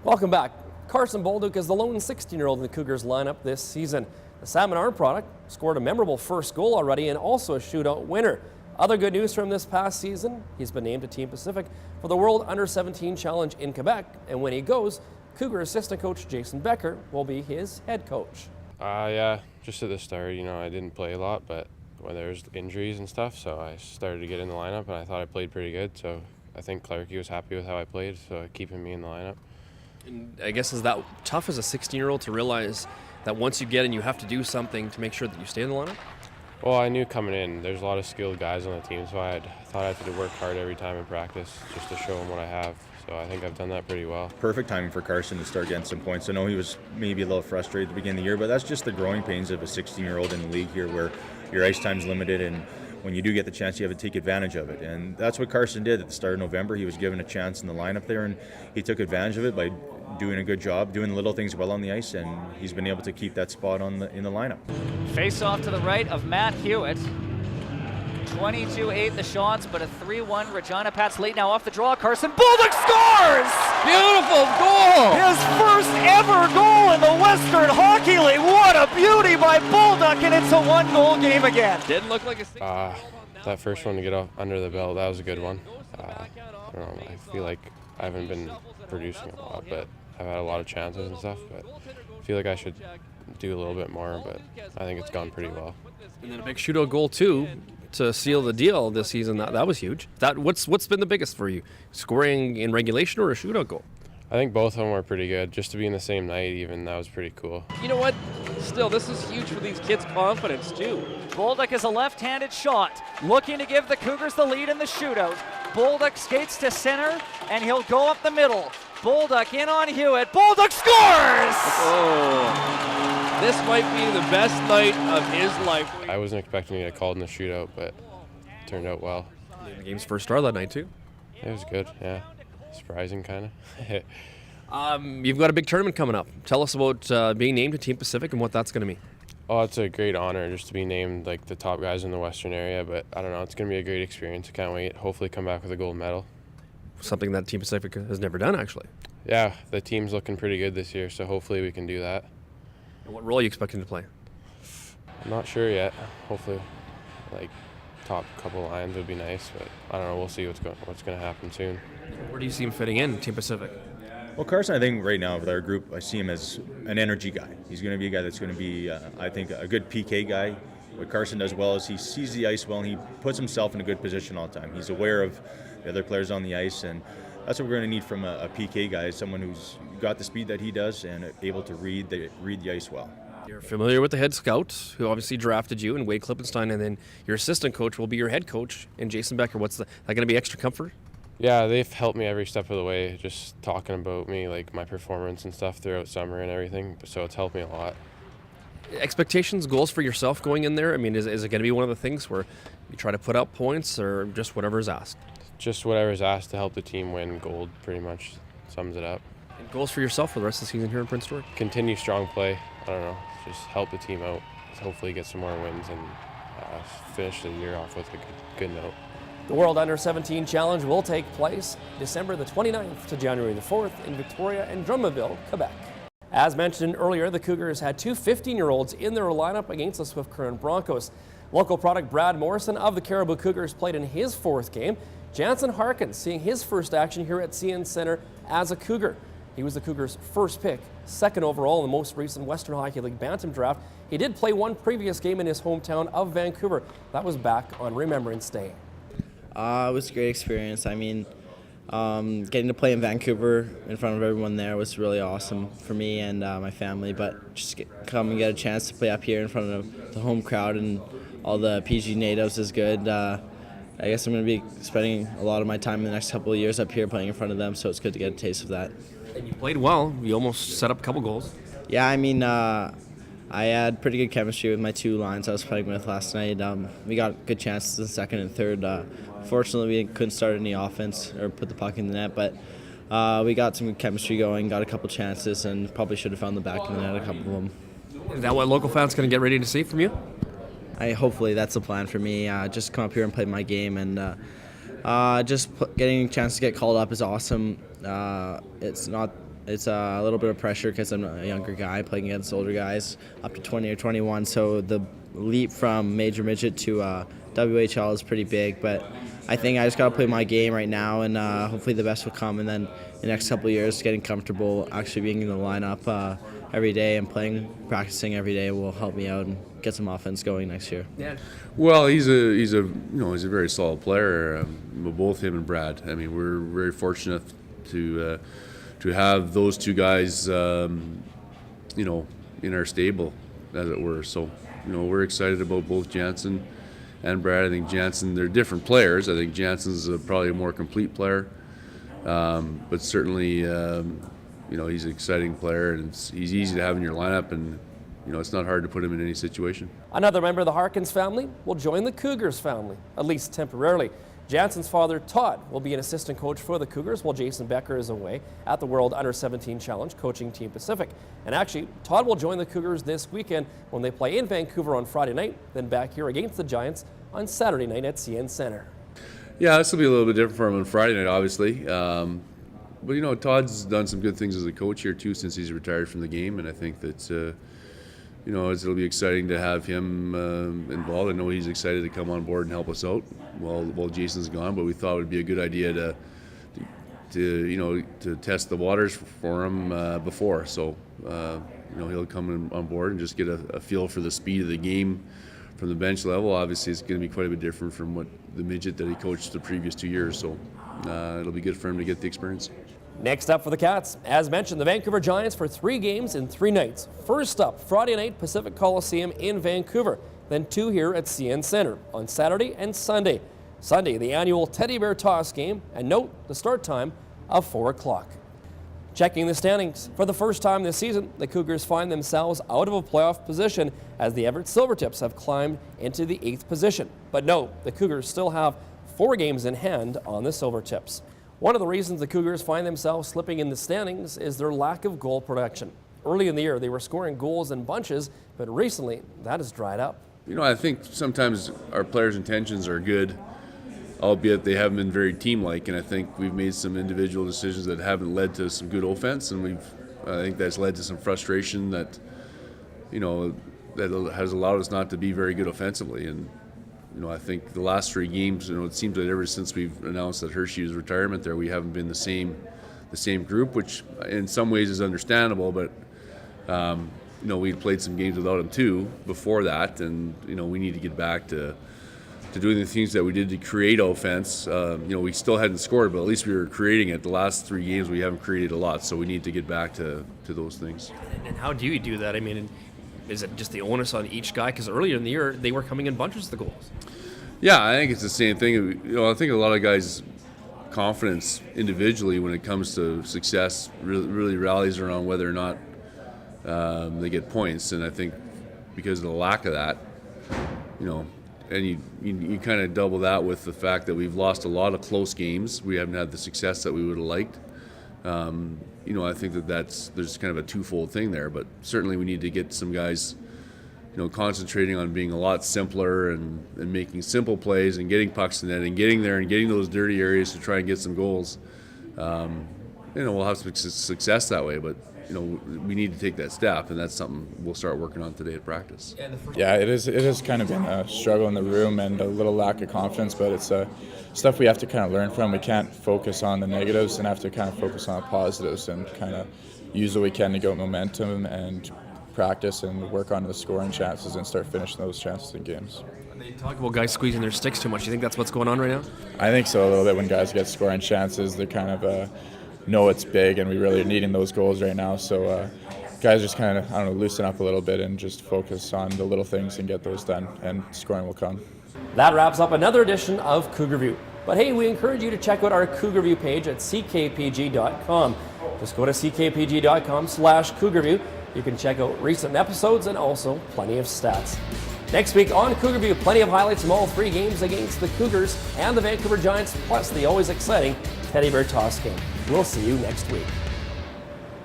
Welcome back. Carson Bolduc is the lone 16-year-old in the Cougars lineup this season. The Salmon Arm product scored a memorable first goal already and also a shootout winner. Other good news from this past season, he's been named to Team Pacific for the World Under-17 Challenge in Quebec, and when he goes, Cougar assistant coach Jason Becker will be his head coach. Yeah, just at the start, I didn't play a lot, but when there was injuries and stuff, so I started to get in the lineup, and I thought I played pretty good, so I think Clarkie was happy with how I played, so keeping me in the lineup. And I guess is that tough as a 16-year-old to realize that once you get in, you have to do something to make sure that you stay in the lineup? Well, I knew coming in, there's a lot of skilled guys on the team, so I thought I had to work hard every time in practice just to show them what I have. So I think I've done that pretty well. Perfect timing for Carson to start getting some points. I know he was maybe a little frustrated at the beginning of the year, but that's just the growing pains of a 16-year-old in the league here where your ice time's limited, and when you do get the chance, you have to take advantage of it. And that's what Carson did at the start of November. He was given a chance in the lineup there, and he took advantage of it by doing a good job, doing little things well on the ice, and he's been able to keep that spot in the lineup. Face off to the right of Matt Hewitt. 22-8 the shots, but a 3-1 Regina Pats late now off the draw. Carson Bolduc scores! Beautiful goal! His first ever goal in the Western Hockey League. What a beauty by Bolduc, and it's a one-goal game again. Didn't look like a that first one to get off under the belt, that was a good one. I don't know, I feel like I haven't been producing a lot, but I've had a lot of chances and stuff, but I feel like I should do a little bit more, but I think it's gone pretty well. And then a big shootout goal too to seal the deal this season. That was huge. What's been the biggest for you? Scoring in regulation or a shootout goal? I think both of them were pretty good. Just to be in the same night even, that was pretty cool. You know what? Still, this is huge for these kids' confidence too. Bolduc is a left-handed shot, looking to give the Cougars the lead in the shootout. Bolduc skates to center, and he'll go up the middle. Bolduc in on Hewitt. Bolduc scores! Oh. This might be the best night of his life. I wasn't expecting to get called in the shootout, but it turned out well. The game's first star that night too. It was good, yeah. Surprising, kind of. You've got a big tournament coming up. Tell us about being named to Team Pacific and what that's going to mean. Oh, it's a great honor just to be named like the top guys in the Western area, but I don't know, it's going to be a great experience. I can't wait. Hopefully come back with a gold medal. Something that Team Pacific has never done, actually. Yeah, the team's looking pretty good this year, so hopefully we can do that. And what role are you expecting to play? I'm not sure yet. Hopefully, like, top couple lines would be nice, but I don't know. We'll see what's going to happen soon. Where do you see him fitting in, Team Pacific? Well, Carson, I think right now with our group, I see him as an energy guy. He's going to be a guy that's going to be, I think, a good PK guy. What Carson does well is he sees the ice well and he puts himself in a good position all the time. He's aware of the other players on the ice, and that's what we're going to need from a PK guy, someone who's got the speed that he does and able to read the ice well. You're familiar with the head scout, who obviously drafted you, and Wade Klippenstein, and then your assistant coach will be your head coach, and Jason Becker. What's that going to be extra comfort? Yeah, they've helped me every step of the way, just talking about me, like my performance and stuff throughout summer and everything, so it's helped me a lot. Expectations, goals for yourself going in there? I mean, is it going to be one of the things where you try to put up points or just whatever is asked? Just whatever's asked to help the team win gold pretty much sums it up. And goals for yourself for the rest of the season here in Prince George? Continue strong play. I don't know, just help the team out, hopefully get some more wins and finish the year off with a good note. The World Under-17 Challenge will take place December the 29th to January the 4th in Victoria and Drummondville, Quebec. As mentioned earlier, the Cougars had two 15-year-olds in their lineup against the Swift Current Broncos. Local product Brad Morrison of the Caribou Cougars played in his fourth game. Jansen Harkins seeing his first action here at CN Centre as a Cougar. He was the Cougars' first pick, second overall in the most recent Western Hockey League Bantam draft. He did play one previous game in his hometown of Vancouver. That was back on Remembrance Day. It was a great experience. I mean, getting to play in Vancouver in front of everyone there was really awesome for me and my family, but just come and get a chance to play up here in front of the home crowd and all the PG natives is good. I guess I'm going to be spending a lot of my time in the next couple of years up here playing in front of them, so it's good to get a taste of that. And you played well. You almost set up a couple goals. Yeah, I mean, I had pretty good chemistry with my two lines I was playing with last night. We got good chances in second and third. Fortunately, we couldn't start any offense or put the puck in the net, but we got some good chemistry going, got a couple chances, and probably should have found the back of the net, a couple of them. Is that what local fans going to get ready to see from you? Hopefully that's the plan for me. Just come up here and play my game, and getting a chance to get called up is awesome. It's not it's a little bit of pressure because I'm a younger guy playing against older guys up to 20 or 21. So the leap from major midget to WHL is pretty big. But I think I just got to play my game right now, and hopefully the best will come. And then the next couple of years, getting comfortable actually being in the lineup every day and practicing every day will help me out and get some offense going next year. Yeah. Well, he's a very solid player. Both him and Brad. I mean, we're very fortunate to have those two guys, in our stable, as it were. So, we're excited about both Jansen and Brad. I think Jansen, they're different players. I think Jansen's probably a more complete player, but certainly, he's an exciting player, and he's easy to have in your lineup, and it's not hard to put him in any situation. Another member of the Harkins family will join the Cougars family, at least temporarily. Jansen's father, Todd, will be an assistant coach for the Cougars while Jason Becker is away at the World Under-17 Challenge coaching Team Pacific. And actually, Todd will join the Cougars this weekend when they play in Vancouver on Friday night, then back here against the Giants on Saturday night at CN Center. Yeah, this will be a little bit different for him on Friday night, obviously. But Todd's done some good things as a coach here too since he's retired from the game, and I think that it'll be exciting to have him involved. I know he's excited to come on board and help us out while Jason's gone, but we thought it would be a good idea to test the waters for him before. So he'll come on board and just get a feel for the speed of the game from the bench level. Obviously, it's going to be quite a bit different from what the midget that he coached the previous 2 years. So it'll be good for him to get the experience. Next up for the Cats, as mentioned, the Vancouver Giants for 3 games in 3 nights. First up, Friday night, Pacific Coliseum in Vancouver. Then 2 here at CN Center on Saturday and Sunday. Sunday, the annual Teddy Bear Toss game, and note the start time of 4 o'clock. Checking the standings, for the first time this season, the Cougars find themselves out of a playoff position as the Everett Silvertips have climbed into the 8th position. But no, the Cougars still have 4 games in hand on the Silvertips. One of the reasons the Cougars find themselves slipping in the standings is their lack of goal production. Early in the year, they were scoring goals in bunches, but recently that has dried up. I think sometimes our players' intentions are good, albeit they haven't been very team-like, and I think we've made some individual decisions that haven't led to some good offense, and I think that's led to some frustration that has allowed us not to be very good offensively. And I think the last 3 games, it seems that ever since we've announced that Hershey's retirement there, we haven't been the same group, which in some ways is understandable, but we'd played some games without him too before that, and we need to get back to doing the things that we did to create offense. We still hadn't scored, but at least we were creating it. The last 3 games we haven't created a lot, so we need to get back to those things. And how do you do that? I mean, is it just the onus on each guy? Because earlier in the year, they were coming in bunches, the goals. Yeah, I think it's the same thing. I think a lot of guys' confidence individually when it comes to success really rallies around whether or not they get points. And I think because of the lack of that, and you kind of double that with the fact that we've lost a lot of close games. We haven't had the success that we would have liked. I think there's kind of a twofold thing there, but certainly we need to get some guys, concentrating on being a lot simpler and making simple plays and getting pucks in net and getting there and getting those dirty areas to try and get some goals. We'll have some success that way, but we need to take that step, and that's something we'll start working on today at practice. Yeah, it has kind of been a struggle in the room and a little lack of confidence, but it's stuff we have to kind of learn from. We can't focus on the negatives and have to kind of focus on the positives and kind of use what we can to get momentum and practice and work on the scoring chances and start finishing those chances in games. They talk about guys squeezing their sticks too much. Do you think that's what's going on right now? I think so a little bit. When guys get scoring chances, they kind of know it's big, and we really are needing those goals right now. So guys just kind of, loosen up a little bit and just focus on the little things and get those done, and scoring will come. That wraps up another edition of Cougar View. But hey, we encourage you to check out our Cougar View page at ckpg.com. Just go to ckpg.com/Cougar View. You can check out recent episodes and also plenty of stats. Next week on Cougar View, plenty of highlights from all 3 games against the Cougars and the Vancouver Giants, plus the always exciting Teddy Bear Toss game. We'll see you next week.